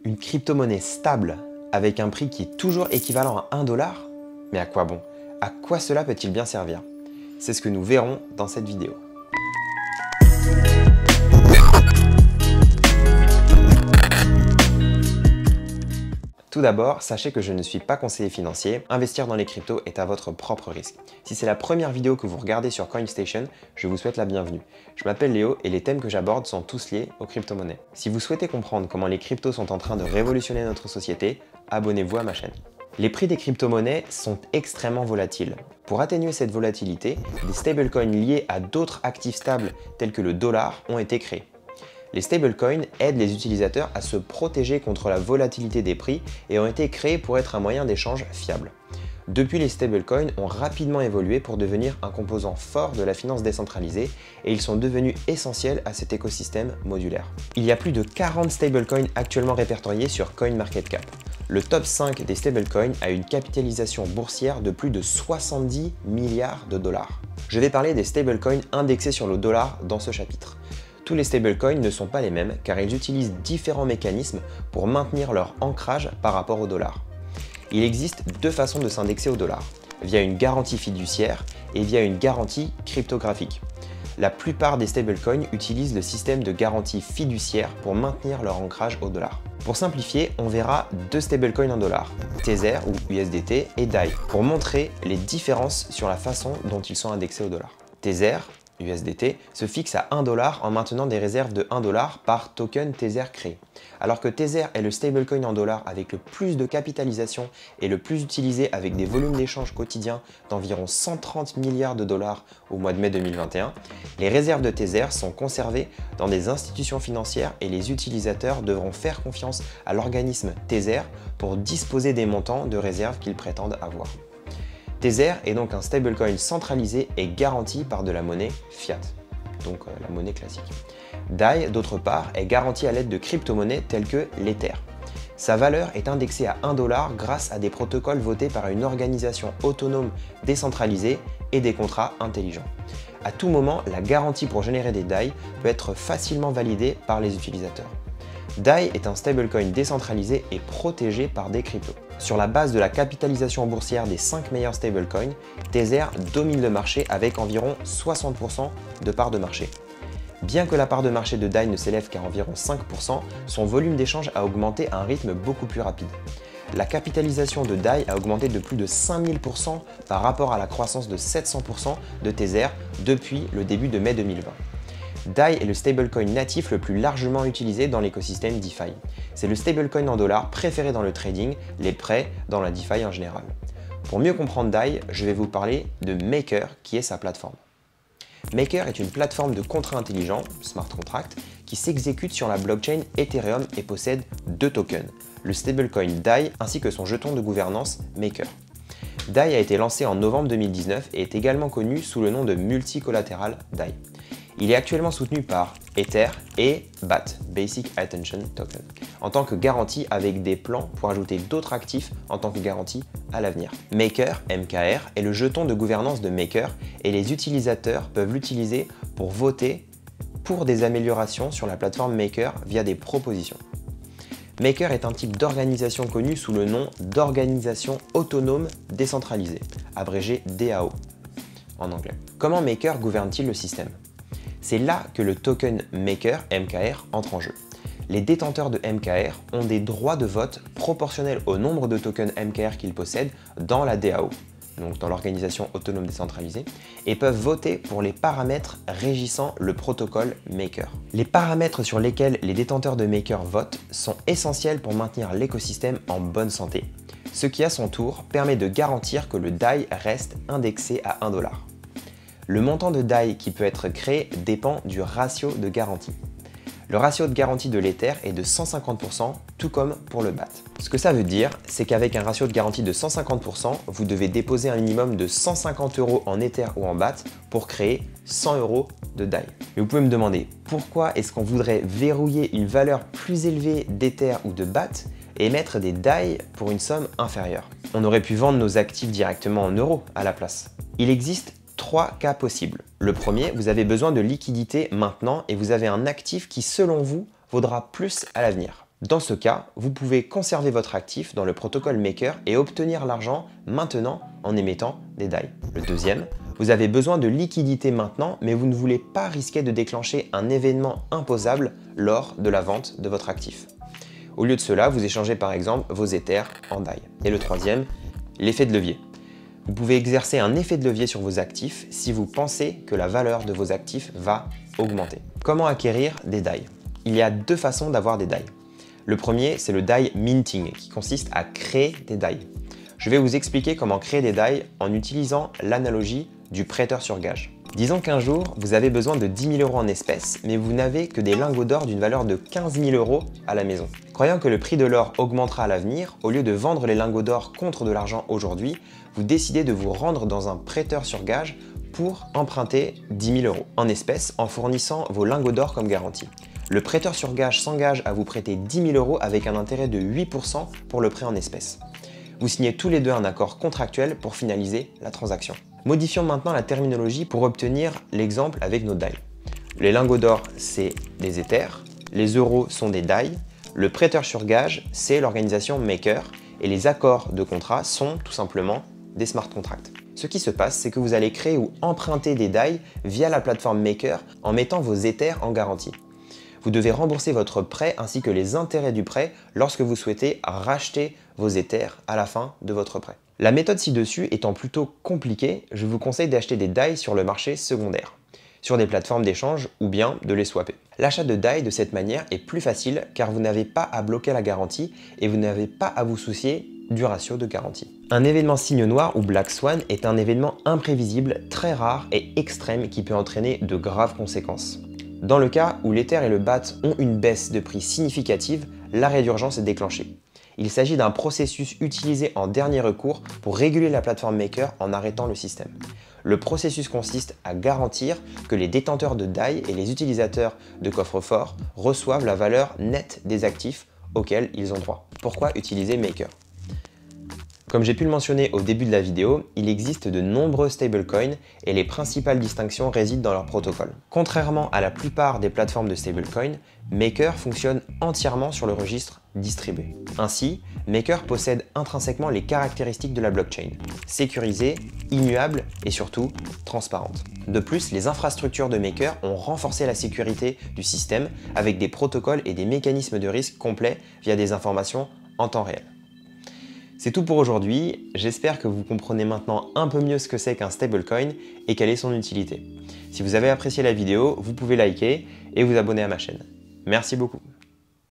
Une crypto-monnaie stable avec un prix qui est toujours équivalent à 1 $? Mais à quoi bon? À quoi cela peut-il bien servir? C'est ce que nous verrons dans cette vidéo. Tout d'abord, sachez que je ne suis pas conseiller financier, investir dans les cryptos est à votre propre risque. Si c'est la première vidéo que vous regardez sur CoinStation, je vous souhaite la bienvenue. Je m'appelle Léo et les thèmes que j'aborde sont tous liés aux crypto-monnaies. Si vous souhaitez comprendre comment les cryptos sont en train de révolutionner notre société, abonnez-vous à ma chaîne. Les prix des crypto-monnaies sont extrêmement volatiles. Pour atténuer cette volatilité, des stablecoins liés à d'autres actifs stables tels que le dollar ont été créés. Les stablecoins aident les utilisateurs à se protéger contre la volatilité des prix et ont été créés pour être un moyen d'échange fiable. Depuis, les stablecoins ont rapidement évolué pour devenir un composant fort de la finance décentralisée et ils sont devenus essentiels à cet écosystème modulaire. Il y a plus de 40 stablecoins actuellement répertoriés sur CoinMarketCap. Le top 5 des stablecoins a une capitalisation boursière de plus de 70 milliards de dollars. Je vais parler des stablecoins indexés sur le dollar dans ce chapitre. Tous les stablecoins ne sont pas les mêmes car ils utilisent différents mécanismes pour maintenir leur ancrage par rapport au dollar. Il existe deux façons de s'indexer au dollar, via une garantie fiduciaire et via une garantie cryptographique. La plupart des stablecoins utilisent le système de garantie fiduciaire pour maintenir leur ancrage au dollar. Pour simplifier, on verra deux stablecoins en dollars, Tether ou USDT et DAI, pour montrer les différences sur la façon dont ils sont indexés au dollar. Tether, USDT, se fixe à 1 $ en maintenant des réserves de 1 $ par token Tether créé. Alors que Tether est le stablecoin en dollars avec le plus de capitalisation et le plus utilisé avec des volumes d'échange quotidiens d'environ 130 milliards de dollars au mois de mai 2021, les réserves de Tether sont conservées dans des institutions financières et les utilisateurs devront faire confiance à l'organisme Tether pour disposer des montants de réserves qu'ils prétendent avoir. Tether est donc un stablecoin centralisé et garanti par de la monnaie fiat, donc la monnaie classique. DAI, d'autre part, est garanti à l'aide de crypto-monnaies telles que l'Ether. Sa valeur est indexée à 1 $ grâce à des protocoles votés par une organisation autonome décentralisée et des contrats intelligents. À tout moment, la garantie pour générer des DAI peut être facilement validée par les utilisateurs. DAI est un stablecoin décentralisé et protégé par des cryptos. Sur la base de la capitalisation boursière des 5 meilleurs stablecoins, Tether domine le marché avec environ 60% de part de marché. Bien que la part de marché de DAI ne s'élève qu'à environ 5%, son volume d'échange a augmenté à un rythme beaucoup plus rapide. La capitalisation de DAI a augmenté de plus de 5000% par rapport à la croissance de 700% de Tether depuis le début de mai 2020. DAI est le stablecoin natif le plus largement utilisé dans l'écosystème DeFi. C'est le stablecoin en dollars préféré dans le trading, les prêts, dans la DeFi en général. Pour mieux comprendre DAI, je vais vous parler de Maker, qui est sa plateforme. Maker est une plateforme de contrats intelligents, smart contract, qui s'exécute sur la blockchain Ethereum et possède deux tokens, le stablecoin DAI ainsi que son jeton de gouvernance Maker. DAI a été lancé en novembre 2019 et est également connu sous le nom de Multi-Collateral DAI. Il est actuellement soutenu par Ether et BAT, Basic Attention Token, en tant que garantie avec des plans pour ajouter d'autres actifs en tant que garantie à l'avenir. Maker, MKR, est le jeton de gouvernance de Maker et les utilisateurs peuvent l'utiliser pour voter pour des améliorations sur la plateforme Maker via des propositions. Maker est un type d'organisation connu sous le nom d'organisation autonome décentralisée, abrégé DAO en anglais. Comment Maker gouverne-t-il le système ? C'est là que le token Maker, MKR, entre en jeu. Les détenteurs de MKR ont des droits de vote proportionnels au nombre de tokens MKR qu'ils possèdent dans la DAO, donc dans l'organisation autonome décentralisée, et peuvent voter pour les paramètres régissant le protocole Maker. Les paramètres sur lesquels les détenteurs de Maker votent sont essentiels pour maintenir l'écosystème en bonne santé, ce qui à son tour permet de garantir que le DAI reste indexé à 1 $. Le montant de DAI qui peut être créé dépend du ratio de garantie. Le ratio de garantie de l'Ether est de 150%, tout comme pour le BAT. Ce que ça veut dire, c'est qu'avec un ratio de garantie de 150%, vous devez déposer un minimum de 150 € en Ether ou en BAT pour créer 100 € de DAI. Et vous pouvez me demander, pourquoi est-ce qu'on voudrait verrouiller une valeur plus élevée d'Ether ou de BAT et émettre des DAI pour une somme inférieure? On aurait pu vendre nos actifs directement en euros à la place. Il existe 3 cas possibles. Le premier, vous avez besoin de liquidité maintenant et vous avez un actif qui, selon vous, vaudra plus à l'avenir. Dans ce cas, vous pouvez conserver votre actif dans le protocole Maker et obtenir l'argent maintenant en émettant des DAI. Le deuxième, vous avez besoin de liquidité maintenant, mais vous ne voulez pas risquer de déclencher un événement imposable lors de la vente de votre actif. Au lieu de cela, vous échangez par exemple vos Ethers en DAI. Et le troisième, l'effet de levier. Vous pouvez exercer un effet de levier sur vos actifs si vous pensez que la valeur de vos actifs va augmenter. Comment acquérir des DAI? Il y a deux façons d'avoir des DAI. Le premier, c'est le DAI minting, qui consiste à créer des DAI. Je vais vous expliquer comment créer des DAI en utilisant l'analogie du prêteur sur gage. Disons qu'un jour, vous avez besoin de 10 000 € en espèces, mais vous n'avez que des lingots d'or d'une valeur de 15 000 € à la maison. Croyant que le prix de l'or augmentera à l'avenir, au lieu de vendre les lingots d'or contre de l'argent aujourd'hui, vous décidez de vous rendre dans un prêteur sur gage pour emprunter 10 000 € en espèces en fournissant vos lingots d'or comme garantie. Le prêteur sur gage s'engage à vous prêter 10 000 € avec un intérêt de 8% pour le prêt en espèces. Vous signez tous les deux un accord contractuel pour finaliser la transaction. Modifions maintenant la terminologie pour obtenir l'exemple avec nos DAI. Les lingots d'or, c'est des Ethers, les euros sont des DAI, le prêteur sur gage, c'est l'organisation Maker, et les accords de contrat sont tout simplement des smart contracts. Ce qui se passe, c'est que vous allez créer ou emprunter des DAI via la plateforme Maker en mettant vos Ethers en garantie. Vous devez rembourser votre prêt ainsi que les intérêts du prêt lorsque vous souhaitez racheter vos Ethers à la fin de votre prêt. La méthode ci-dessus étant plutôt compliquée, je vous conseille d'acheter des DAI sur le marché secondaire, sur des plateformes d'échange ou bien de les swapper. L'achat de DAI de cette manière est plus facile car vous n'avez pas à bloquer la garantie et vous n'avez pas à vous soucier du ratio de garantie. Un événement signe noir ou Black Swan est un événement imprévisible, très rare et extrême qui peut entraîner de graves conséquences. Dans le cas où l'Ether et le BAT ont une baisse de prix significative, l'arrêt d'urgence est déclenché. Il s'agit d'un processus utilisé en dernier recours pour réguler la plateforme Maker en arrêtant le système. Le processus consiste à garantir que les détenteurs de DAI et les utilisateurs de coffre-fort reçoivent la valeur nette des actifs auxquels ils ont droit. Pourquoi utiliser Maker? Comme j'ai pu le mentionner au début de la vidéo, il existe de nombreux stablecoins et les principales distinctions résident dans leur protocole. Contrairement à la plupart des plateformes de stablecoins, Maker fonctionne entièrement sur le registre distribué. Ainsi, Maker possède intrinsèquement les caractéristiques de la blockchain, sécurisée, immuable et surtout transparente. De plus, les infrastructures de Maker ont renforcé la sécurité du système avec des protocoles et des mécanismes de risque complets via des informations en temps réel. C'est tout pour aujourd'hui, j'espère que vous comprenez maintenant un peu mieux ce que c'est qu'un stablecoin et quelle est son utilité. Si vous avez apprécié la vidéo, vous pouvez liker et vous abonner à ma chaîne. Merci beaucoup.